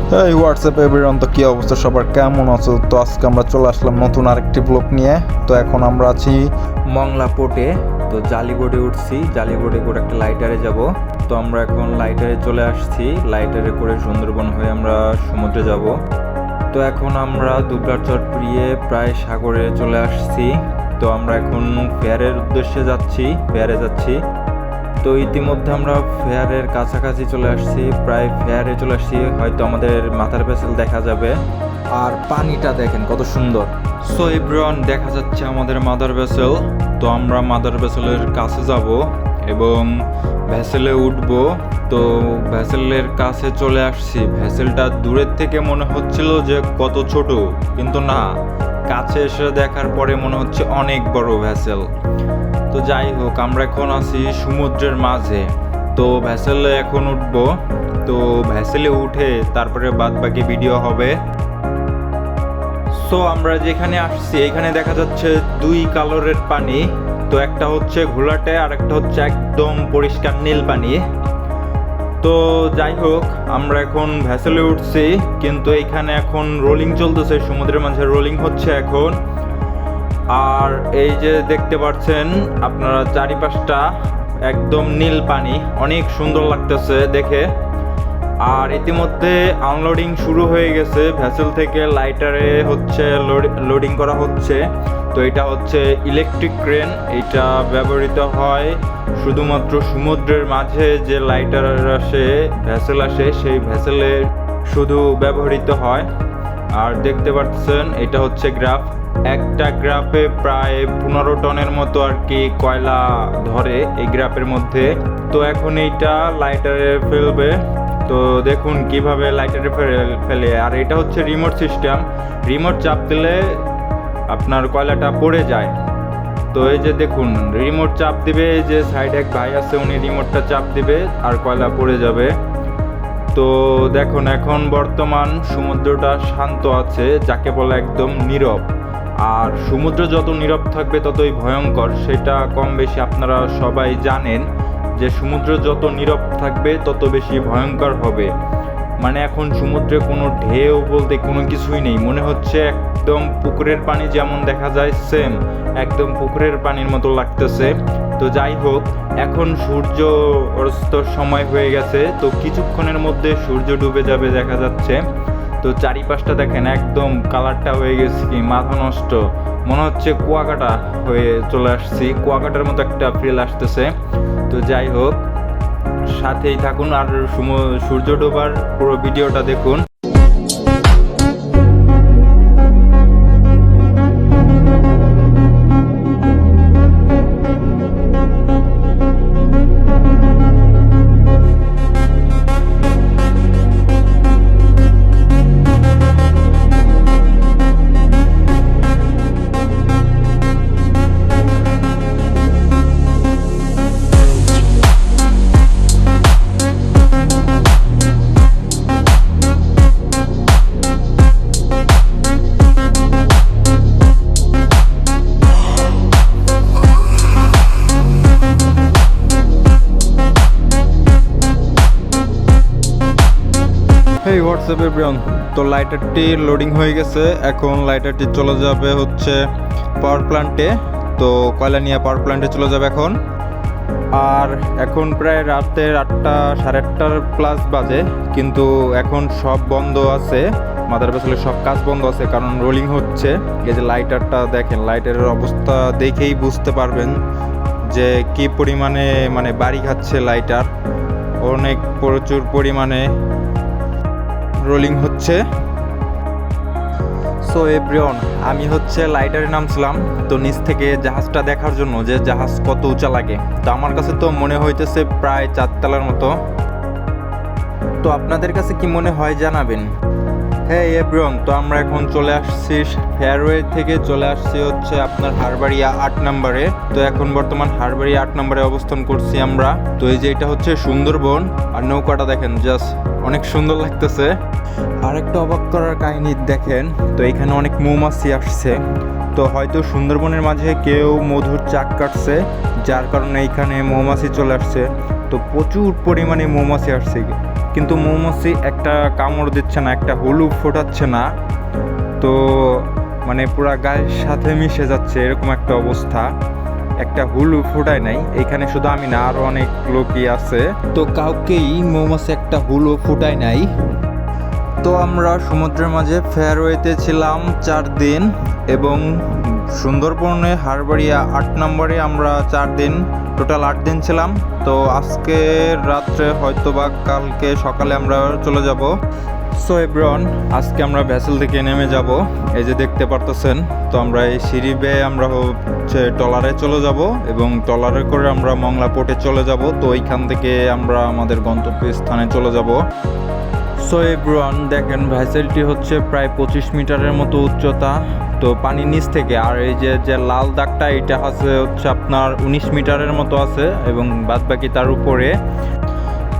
এই WhatsApp everyone, তো কী অবস্থা সবার, কেমন আছো? তো আজকে আমরা চলে আসলাম নতুন আরেকটি ব্লগ নিয়ে। তো এখন আমরা আছি মংলা পোর্টে। তো জালিবোর্ডে উঠছি, জালিবোর্ডে করে একটা লাইটারে যাব। তো আমরা এখন লাইটারে চলে আসছি, লাইটারে করে সুন্দরবন হয়ে আমরা সমুদ্রে যাব। তো এখন আমরা দুবলার চর পেরিয়ে প্রায় সাগরে চলে আসছি। তো আমরা এখন ফেয়ারের উদ্দেশ্যে যাচ্ছি, ফেয়ারে যাচ্ছি। তো ইতিমধ্যে আমরা ফেয়ারের কাছাকাছি চলে আসছি, প্রায় ফেয়ারে চলে আসছি। হয়তো আমাদের মাথার ভেসেল দেখা যাবে, আর পানিটা দেখেন কত সুন্দর। সো এভরিওয়ান, দেখা যাচ্ছে আমাদের মাদার ভেসেল। তো আমরা মাদার ভেসেলের কাছে যাব এবং ভেসেলে উঠব। তো ভেসেলের কাছে চলে আসছি। ভেসেলটা দূরের থেকে মনে হচ্ছিল যে কত ছোট, কিন্তু না, কাছে এসে দেখার পরে মনে হচ্ছে অনেক বড় ভেসেল। তো যাই হোক, আমরা এখন আছি সমুদ্রের মাঝে। তো ভ্যাসেলে এখন উঠবো। তো ভ্যাসেলে উঠে তারপরে বাদ বাকি ভিডিও হবে। সো আমরা যেখানে আসছি এখানে দেখা যাচ্ছে দুই কালারের পানি। তো একটা হচ্ছে ঘোলাটে আর একটা হচ্ছে একদম পরিষ্কার নীল পানি। তো যাই হোক, আমরা এখন ভ্যাসেলে উঠছি, কিন্তু এখানে এখন রোলিং চলতেছে, সমুদ্রের মাঝে রোলিং হচ্ছে এখন। আর এই যে দেখতে পাচ্ছেন আপনারা, চারিপাশটা একদম নীল পানি, অনেক সুন্দর লাগতেছে দেখে। আর ইতিমধ্যে আনলোডিং শুরু হয়ে গেছে, ভেসেল থেকে লাইটারে হচ্ছে লোডিং করা হচ্ছে। তো এটা হচ্ছে ইলেকট্রিক ক্রেন, এটা ব্যবহৃত হয় শুধুমাত্র সমুদ্রের মাঝে যে লাইটার আসে, ভেসেল আসে, সেই ভেসেলে শুধু ব্যবহৃত হয়। আর দেখতে পাচ্ছেন এটা হচ্ছে গ্রাফ, একটা গ্রাফে প্রায় 15 টনের মতো আর কি কয়লা ধরে এই গ্রাফের মধ্যে। তো এখন এইটা লাইটারে ফেলবে। তো দেখুন কিভাবে লাইটারে ফেলে। আর এটা হচ্ছে রিমোট সিস্টেম, রিমোট চাপ দিলে আপনার কয়লাটা পড়ে যায়। তো এই যে দেখুন, রিমোট চাপ দিবে, যে সাইডে এক ভাই আছে উনি রিমোটটা চাপ দিবে আর কয়লা পড়ে যাবে। তো দেখুন এখন বর্তমান সমুদ্রটা শান্ত আছে, যাকে বলে একদম নীরব। আর সমুদ্র যত নীরব থাকবে ততই ভয়ঙ্কর, সেটা কম বেশি আপনারা সবাই জানেন যে সমুদ্র যত নীরব থাকবে তত বেশি ভয়ঙ্কর হবে। মানে এখন সমুদ্রে কোনো ঢেউ বলতে কোনো কিছুই নেই, মনে হচ্ছে একদম পুকুরের পানি যেমন দেখা যায় সেম একদম পুকুরের পানির মতো লাগতেছে। তো যাই হোক, এখন সূর্য অস্তর সময় হয়ে গেছে, তো কিছুক্ষণের মধ্যে সূর্য ডুবে যাবে দেখা যাচ্ছে। তো চারিপাশটা দেখেন একদম কালারটা হয়ে গেছে কি মাথা নষ্ট, মনে হচ্ছে কুয়াকাটা হয়ে চলে আসছি, কুয়াকাটার মতো একটা ফিল আসতেছে। তো যাই হোক, সাথেই থাকুন আর সূর্য ডোবার পুরো ভিডিওটা দেখুন। এই হোয়াটসঅ্যাপ এভরিওয়ান, তো লাইটারটি লোডিং হয়ে গেছে। এখন লাইটারটি চলে যাবে হচ্ছে পাওয়ার প্ল্যান্টে। তো কয়লা নিয়ে পাওয়ার প্ল্যান্টে চলে যাবে এখন। আর এখন প্রায় রাতের 8টা, সাড়ে 8টার প্লাস বাজে, কিন্তু এখন সব বন্ধ আছে, মাদার ভেসেলের সব কাজ বন্ধ আছে, কারণ রোলিং হচ্ছে। এই যে লাইটারটা দেখেন, লাইটারের অবস্থা দেখেই বুঝতে পারবেন যে কি পরিমাণে মানে বাড়ি খাচ্ছে লাইটার, অনেক প্রচুর পরিমাণে রোলিং হচ্ছে। সো এভরিওয়ান, আমি হচ্ছে লাইটারে নামছিলাম তো নিচ থেকে জাহাজটা দেখার জন্য, যে জাহাজ কত উঁচা লাগে। তো আমার কাছে তো মনে হইতেছে প্রায় 4 তলার মতো। তো আপনাদের কাছে কি মনে হয় জানাবেন। হ্যাঁ এভরিওয়ান, তো আমরা এখন চলে আসছি ফেয়ারওয়ে থেকে, চলে আসছি হচ্ছে আপনার হারবাড়িয়া 8 নম্বরে। তো এখন বর্তমান হারবাড়িয়া 8 নম্বরে অবস্থান করছি আমরা। তো এই যে এটা হচ্ছে সুন্দরবন, আর নৌকাটা দেখেন জাস্ট অনেক সুন্দর লাগতেছে। আর একটা অবাক করার কাহিনী দেখেন, তো এখানে অনেক মৌমাছি আসছে। তো হয়তো সুন্দরবনের মাঝে কেউ মধুর চাক কাটছে, যার কারণে এখানে মৌমাছি চলে আসছে। তো প্রচুর পরিমাণে মৌমাছি আসছে, কিন্তু মৌমাছি একটা কামড় দিচ্ছে না, একটা হুলু ফোটাচ্ছে না, তো মানে পুরা গায়ের সাথে মিশে যাচ্ছে এরকম একটা অবস্থা। একটা হুলু ফোটায় নাই এখানে, শুধু আমি না, আরো অনেক লোকই আছে, তো কাউকেই মৌমাছি একটা হুলু ফোটায় নাই। তো আমরা সমুদ্রের মাঝে ফেয়ারওয়েতে ছিলাম 4 দিন, এবং সুন্দরবনে হারবাড়িয়া 8 নম্বরে আমরা 4 দিন, টোটাল 8 দিন ছিলাম। তো আজকে রাত্রে হয়তো বা কালকে সকালে আমরা চলে যাব। সো এভরিওয়ান, আজকে আমরা ভ্যাসেল থেকে নেমে যাব, এই যে দেখতে পারতেছেন। তো আমরা এই সিঁড়ি বেয়ে আমরা হচ্ছে ট্রলারে চলে যাব, এবং ট্রলারে করে আমরা মংলা পোর্টে চলে যাব। তো ওইখান থেকে আমরা আমাদের গন্তব্যস্থানে চলে যাব। সো এভরিওয়ান, দেখেন ভ্যাসেলটি হচ্ছে প্রায় 25 মিটারের মতো উচ্চতা, তো পানির নিচ থেকে। আর এই যে লাল দাগটা, এটা হচ্ছে আপনার 19 মিটারের মতো আছে, এবং বাদবাকি তার উপরে।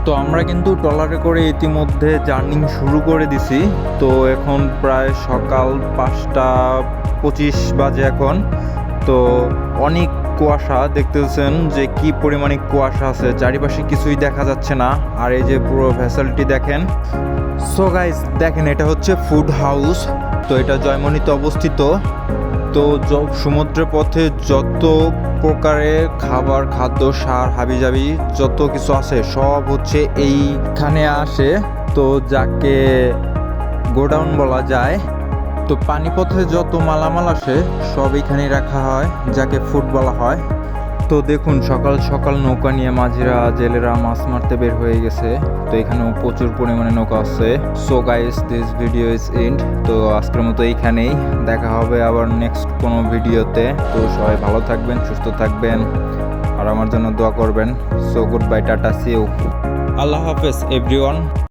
তো আমরা কিন্তু ট্রলারে করে ইতিমধ্যে জার্নি শুরু করে দিছি। তো এখন প্রায় সকাল 5:25 বাজে এখন। তো অনেক কুয়াশা, দেখতেছেন যে কি পরিমাণে কুয়াশা আছে, চারিপাশে কিছুই দেখা যাচ্ছে না। আর এই যে পুরো ভ্যাসেলটি দেখেন। সো গাইস দেখেন, এটা হচ্ছে ফুড হাউস। তো এটা জয়মনিতে অবস্থিত। তো সমুদ্রের পথে যত প্রকারের খাবার, খাদ্য, সার, হাবিজাবি যত কিছু আছে সব হচ্ছে এইখানে আসে। তো যাকে গোডাউন বলা যায়। তো পানিপথে যত মালামাল আসে সব এখানে রাখা হয়, যাকে ফুড বলা হয়। তো দেখুন, সকাল সকাল নৌকা নিয়ে মাঝিরা, জেলেরা মাছ মারতে বের হয়ে গেছে। তো এখানেও প্রচুর পরিমাণে নৌকা আছে। So guys, this video is end. তো আজকের মতো এইখানেই, দেখা হবে আবার নেক্সট কোনো ভিডিওতে। তো সবাই ভালো থাকবেন, সুস্থ থাকবেন, আর আমার জন্য দোয়া করবেন। So good bye, tata, see you, Allah হাফেজ এভরিওয়ান।